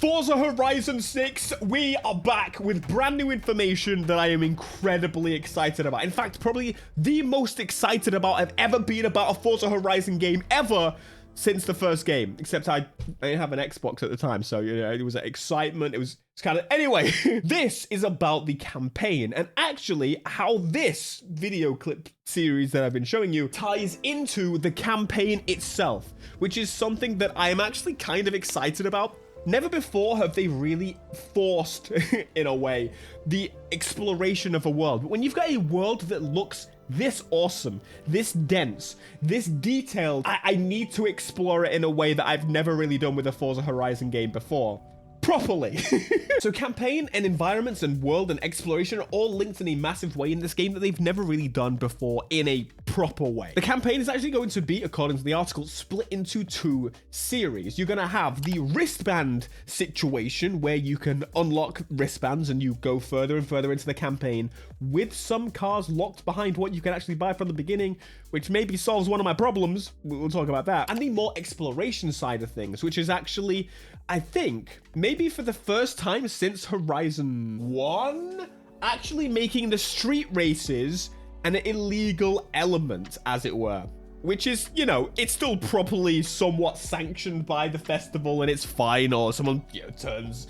Forza Horizon 6, we are back with brand new information that I am incredibly excited about. In fact, probably the most excited about I've ever been about a Forza Horizon game ever since the first game. Except I didn't have an Xbox at the time, so you know, it was excitement. It was kind of... Anyway, this is about the campaign and actually how this video clip series that I've been showing you ties into the campaign itself, which is something that I am actually kind of excited about. Never before have they really forced, in a way, the exploration of a world. But when you've got a world that looks this awesome, this dense, this detailed, I need to explore it in a way that I've never really done with a Forza Horizon game before. Properly. So campaign and environments and world and exploration are all linked in a massive way in this game that they've never really done before in a proper way. The campaign is actually going to be, according to the article, split into two series. You're going to have the wristband situation where you can unlock wristbands and you go further and further into the campaign with some cars locked behind what you can actually buy from the beginning, which maybe solves one of my problems. We'll talk about that. And the more exploration side of things, which is actually, I think, maybe for the first time since Horizon 1, actually making the street races an illegal element, as it were. Which is, you know, it's still properly somewhat sanctioned by the festival and it's fine, or someone, you know, turns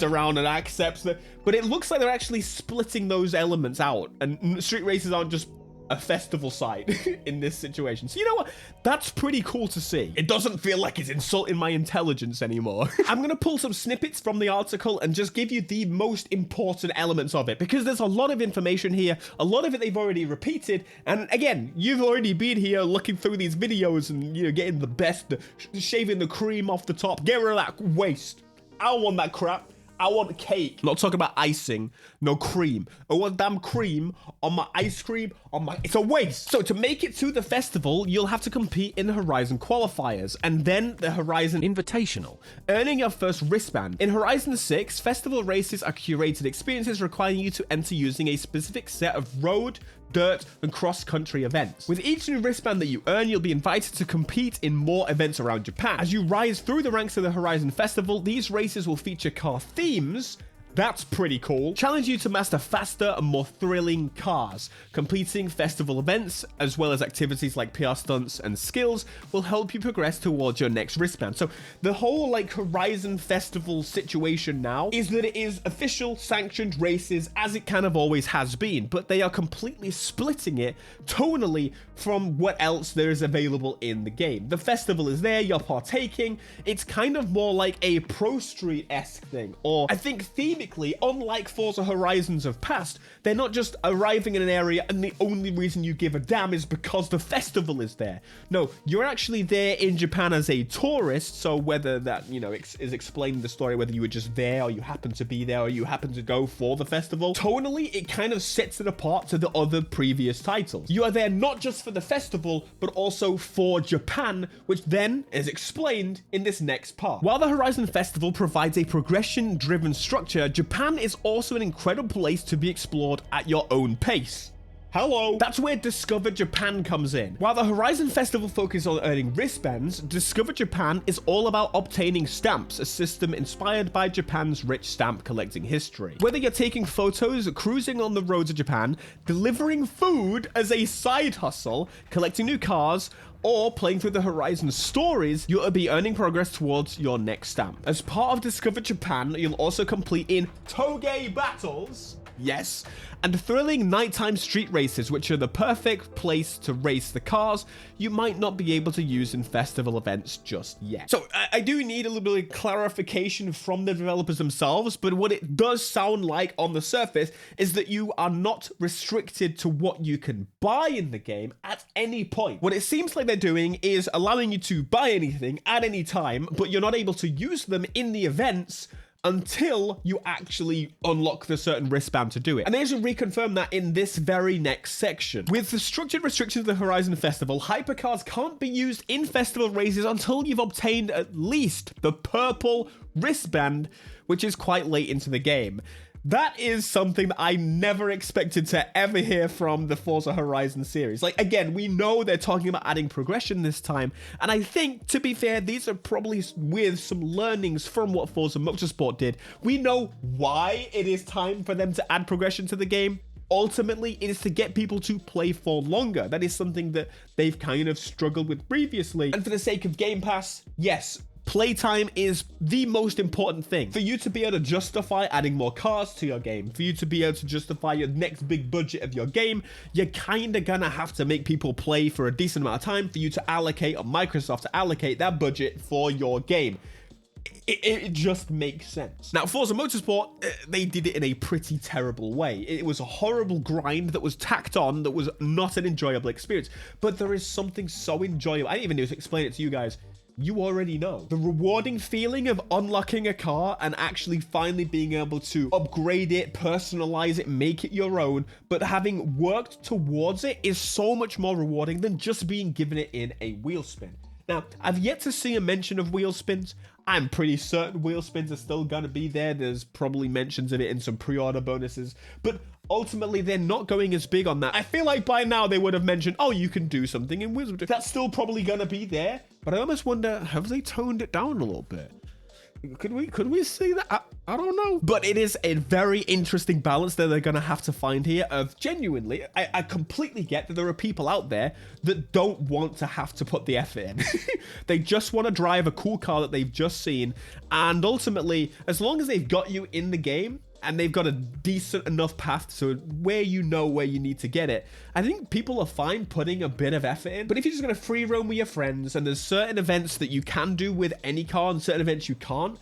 around and accepts that. But it looks like they're actually splitting those elements out, and street races aren't just a festival site in this situation. So you know what? That's pretty cool to see. It doesn't feel like it's insulting my intelligence anymore. I'm going to pull some snippets from the article and just give you the most important elements of it, because there's a lot of information here. A lot of it they've already repeated. And again, you've already been here looking through these videos and, you know, getting the best, shaving the cream off the top. Get rid of that waste. I don't want that crap. I want cake. I'm not talking about icing, no cream. I want damn cream on my ice cream, on my... It's a waste. So to make it to the festival, you'll have to compete in the Horizon qualifiers and then the Horizon Invitational, earning your first wristband. In Horizon 6, festival races are curated experiences requiring you to enter using a specific set of road, dirt, and cross-country events. With each new wristband that you earn, you'll be invited to compete in more events around Japan. As you rise through the ranks of the Horizon Festival, these races will feature car themes. That's pretty cool. Challenge you to master faster and more thrilling cars. Completing festival events, as well as activities like PR stunts and skills, will help you progress towards your next wristband. So the whole like Horizon Festival situation now is that it is official sanctioned races, as it kind of always has been, but they are completely splitting it tonally from what else there is available in the game. The festival is there, you're partaking. It's kind of more like a Pro Street-esque thing, or I think unlike Forza Horizons of past, they're not just arriving in an area and the only reason you give a damn is because the festival is there. No, you're actually there in Japan as a tourist, so whether that, you know, is explaining the story, whether you were just there or you happen to be there or you happen to go for the festival, tonally, it kind of sets it apart to the other previous titles. You are there not just for the festival, but also for Japan, which then is explained in this next part. While the Horizon Festival provides a progression-driven structure, Japan is also an incredible place to be explored at your own pace. Hello. That's where Discover Japan comes in. While the Horizon Festival focuses on earning wristbands, Discover Japan is all about obtaining stamps, a system inspired by Japan's rich stamp collecting history. Whether you're taking photos, cruising on the roads of Japan, delivering food as a side hustle, collecting new cars, or playing through the Horizon stories, you'll be earning progress towards your next stamp. As part of Discover Japan, you'll also complete in Toge battles, yes, and thrilling nighttime street races, which are the perfect place to race the cars you might not be able to use in festival events just yet. So I do need a little bit of clarification from the developers themselves, but what it does sound like on the surface is that you are not restricted to what you can buy in the game at any point. What it seems like they're doing is allowing you to buy anything at any time, but you're not able to use them in the events until you actually unlock the certain wristband to do it. And they should reconfirm that in this very next section. With the structured restrictions of the Horizon Festival, hypercars can't be used in festival races until you've obtained at least the purple wristband, which is quite late into the game. That is something that I never expected to ever hear from the Forza Horizon series. Like, again, we know they're talking about adding progression this time, and I think, to be fair, these are probably with some learnings from what Forza Motorsport did. We know why it is time for them to add progression to the game. Ultimately, it is to get people to play for longer. That is something that they've kind of struggled with previously. And for the sake of Game Pass, yes, playtime is the most important thing. For you to be able to justify adding more cars to your game, for you to be able to justify your next big budget of your game, you're kind of gonna have to make people play for a decent amount of time for you to allocate, or Microsoft to allocate that budget for your game. It just makes sense. Now, Forza Motorsport, they did it in a pretty terrible way. It was a horrible grind that was tacked on, that was not an enjoyable experience. But there is something so enjoyable. I didn't even need to explain it to you guys. You already know. The rewarding feeling of unlocking a car and actually finally being able to upgrade it, personalize it, make it your own, but having worked towards it is so much more rewarding than just being given it in a wheel spin. Now, I've yet to see a mention of wheel spins. I'm pretty certain wheel spins are still going to be there. There's probably mentions of it in some pre-order bonuses, but ultimately they're not going as big on that. I feel like by now they would have mentioned, oh, you can do something in wheel spins. That's still probably going to be there, but I almost wonder, have they toned it down a little bit? Could we see that? I don't know. But it is a very interesting balance that they're going to have to find here of genuinely, I completely get that there are people out there that don't want to have to put the effort in. They just want to drive a cool car that they've just seen. And ultimately, as long as they've got you in the game, and they've got a decent enough path to where you know where you need to get it, I think people are fine putting a bit of effort in. But if you're just going to free roam with your friends, and there's certain events that you can do with any car and certain events you can't,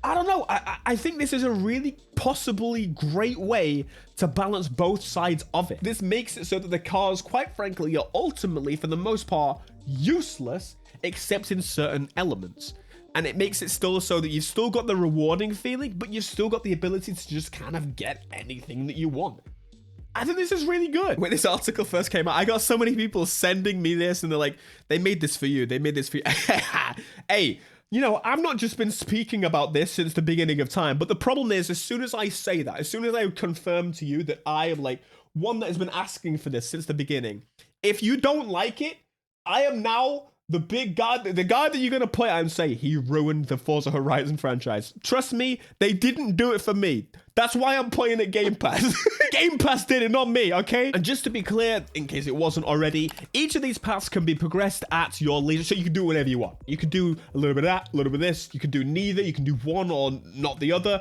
I don't know. I think this is a really possibly great way to balance both sides of it. This makes it so that the cars, quite frankly, are ultimately, for the most part, useless, except in certain elements. And it makes it still so that you've still got the rewarding feeling, but you've still got the ability to just kind of get anything that you want. I think this is really good. When this article first came out, I got so many people sending me this, and they're like, they made this for you. They made this for you. Hey, you know, I've not just been speaking about this since the beginning of time, but the problem is, as soon as I say that, as soon as I confirm to you that I am like one that has been asking for this since the beginning, if you don't like it, I am now the big guy, the guy that you're going to play and say, he ruined the Forza Horizon franchise. Trust me, they didn't do it for me. That's why I'm playing at Game Pass. Game Pass did it, not me, okay? And just to be clear, in case it wasn't already, each of these paths can be progressed at your leisure, so you can do whatever you want. You can do a little bit of that, a little bit of this. You can do neither. You can do one or not the other.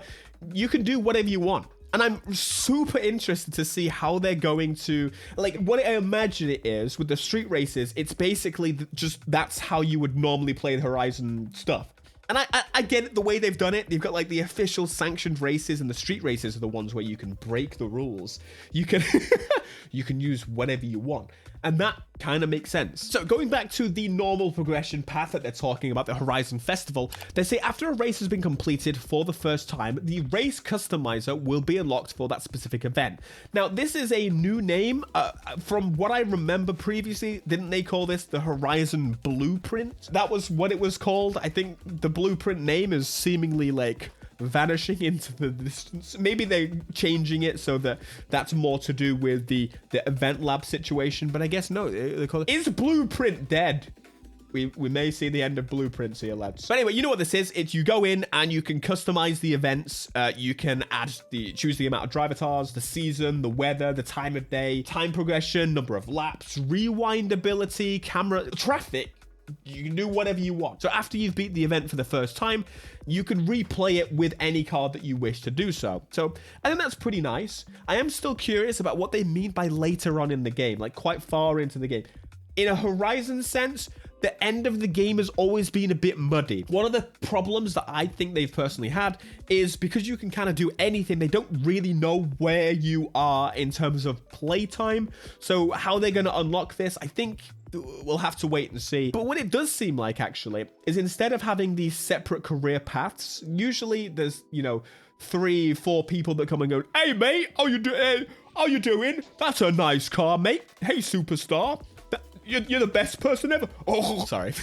You can do whatever you want. And I'm super interested to see how they're going to, like, what I imagine it is with the street races, it's basically just that's how you would normally play the Horizon stuff. And I get it, the way they've done it. They've got like the official sanctioned races, and the street races are the ones where you can break the rules. You can you can use whatever you want. And that kind of makes sense. So going back to the normal progression path that they're talking about, the Horizon Festival, they say after a race has been completed for the first time, the race customizer will be unlocked for that specific event. Now, this is a new name. From what I remember previously, didn't they call this the Horizon Blueprint? That was what it was called. I think the Blueprint name is seemingly like vanishing into the distance. Maybe they're changing it so that that's more to do with the event lab situation, but I guess no, they call it. Is Blueprint dead? We may see the end of Blueprints here, lads. But anyway, you know what this is. It's you go in and you can customize the events. You can choose the amount of drive avatars, the season, the weather, the time of day, time progression, number of laps, rewind ability, camera, traffic. You can do whatever you want. So after you've beat the event for the first time, you can replay it with any card that you wish to do so. So I think that's pretty nice. I am still curious about what they mean by later on in the game, like quite far into the game. In a Horizon sense, the end of the game has always been a bit muddy. One of the problems that I think they've personally had is because you can kind of do anything, they don't really know where you are in terms of playtime. So how they're going to unlock this, I think we'll have to wait and see. But what it does seem like, actually, is instead of having these separate career paths, usually there's, 3-4 people that come and go, hey, mate, how you doing? That's a nice car, mate. Hey, superstar. You're the best person ever. Oh, sorry.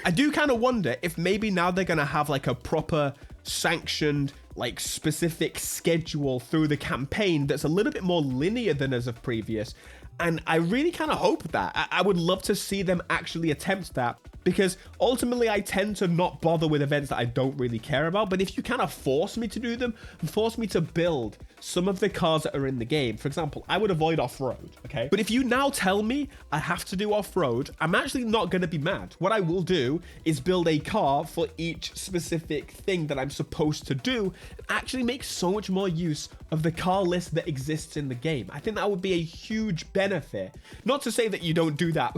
I do kind of wonder if maybe now they're going to have like a proper sanctioned, like specific schedule through the campaign that's a little bit more linear than as of previous. And I really kind of hope that. I would love to see them actually attempt that, because ultimately I tend to not bother with events that I don't really care about. But if you kind of force me to do them and force me to build some of the cars that are in the game, for example, I would avoid off-road, okay? But if you now tell me I have to do off-road, I'm actually not going to be mad. What I will do is build a car for each specific thing that I'm supposed to do, and actually make so much more use of the car list that exists in the game. I think that would be a huge benefit. Not to say that you don't do that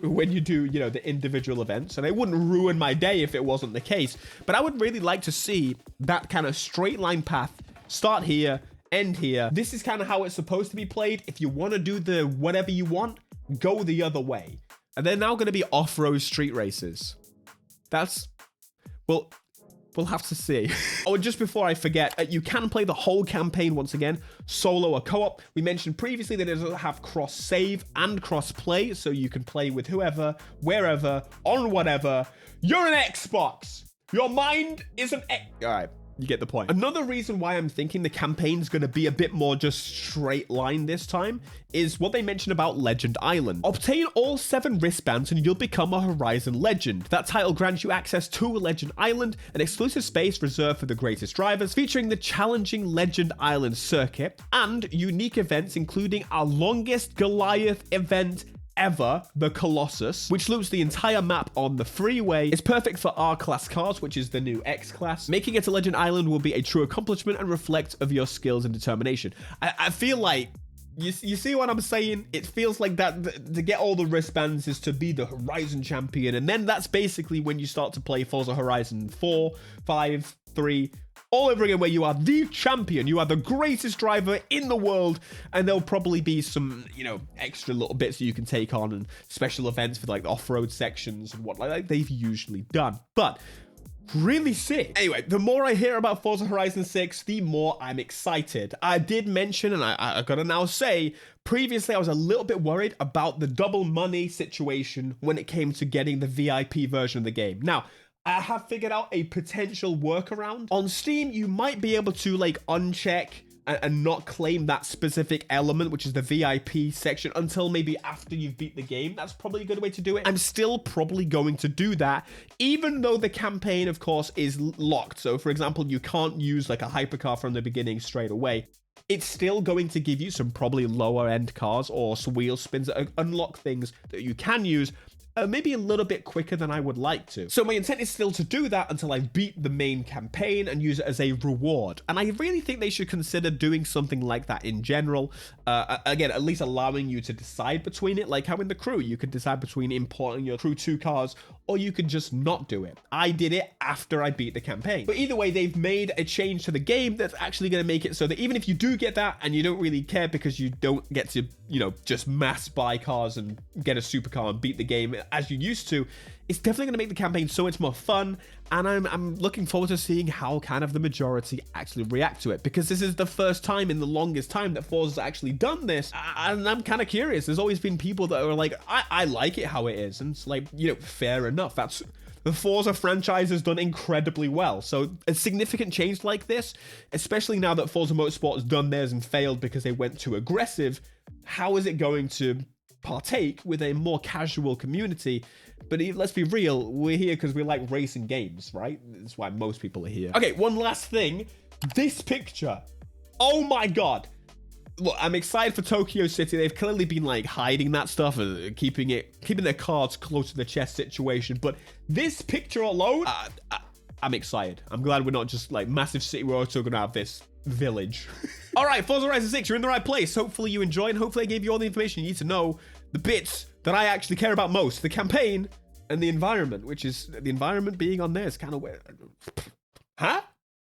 when you do, you know, the individual events, and it wouldn't ruin my day if it wasn't the case, but I would really like to see that kind of straight line path. Start here, end here. This is kind of how it's supposed to be played. If you want to do the whatever you want, go the other way. And they're now going to be off-road street races. That's, well, we'll have to see. Oh, and just before I forget, you can play the whole campaign once again, solo or co-op. We mentioned previously that it doesn't have cross-save and cross-play, so you can play with whoever, wherever, on whatever. You're an Xbox. Your mind is an X. All right. You get the point. Another reason why I'm thinking the campaign's going to be a bit more just straight line this time is what they mentioned about Legend Island. Obtain all 7 wristbands and you'll become a Horizon legend. That title grants you access to a Legend Island, an exclusive space reserved for the greatest drivers, featuring the challenging Legend Island circuit and unique events, including our longest Goliath event ever, the Colossus, which loops the entire map on the freeway. It's perfect for R-Class cars, which is the new X-Class. Making it to Legend Island will be a true accomplishment and reflect of your skills and determination. I feel like, you see what I'm saying? It feels like that to get all the wristbands is to be the Horizon champion, and then that's basically when you start to play Forza Horizon 4, 5, 3, all over again, where you are the champion, you are the greatest driver in the world, and there'll probably be some, you know, extra little bits that you can take on and special events for like off-road sections and what like they've usually done. But really sick. Anyway, the more I hear about Forza Horizon 6, the more I'm excited. I did mention, and I gotta now say, previously I was a little bit worried about the double money situation when it came to getting the VIP version of the game. Now, I have figured out a potential workaround. On Steam, you might be able to like uncheck and not claim that specific element, which is the VIP section, until maybe after you've beat the game. That's probably a good way to do it. I'm still probably going to do that, even though the campaign, of course, is locked. So, for example, you can't use like a hypercar from the beginning straight away. It's still going to give you some probably lower end cars or some wheel spins that unlock things that you can use maybe a little bit quicker than I would like to. So my intent is still to do that until I beat the main campaign and use it as a reward. And I really think they should consider doing something like that in general. Again, at least allowing you to decide between it, like how in the crew, you could decide between importing your crew 2 cars, or you could just not do it. I did it after I beat the campaign. But either way, they've made a change to the game that's actually going to make it so that even if you do get that and you don't really care because you don't get to, you know, just mass buy cars and get a supercar and beat the game as you used to, it's definitely going to make the campaign so much more fun, and I'm looking forward to seeing how kind of the majority actually react to it, because this is the first time in the longest time that Forza's actually done this, and I'm kind of curious. There's always been people that are like, I like it how it is, and it's like, you know, fair enough. That's the Forza franchise has done incredibly well. So a significant change like this, especially now that Forza Motorsport has done theirs and failed because they went too aggressive, how is it going to partake with a more casual community? But let's be real, we're here because we like racing games, right? That's why most people are here. Okay, one last thing. This picture. Oh my god. Look, I'm excited for Tokyo City. They've clearly been like hiding that stuff and keeping their cards close to the chest situation. But this picture alone, I'm excited. I'm glad we're not just like massive city. We're also going to have this village. All right, Forza Horizon 6, you're in the right place. Hopefully you enjoy, and hopefully I gave you all the information you need to know, the bits that I actually care about most, the campaign and the environment, which is the environment being on there is kind of weird. Huh?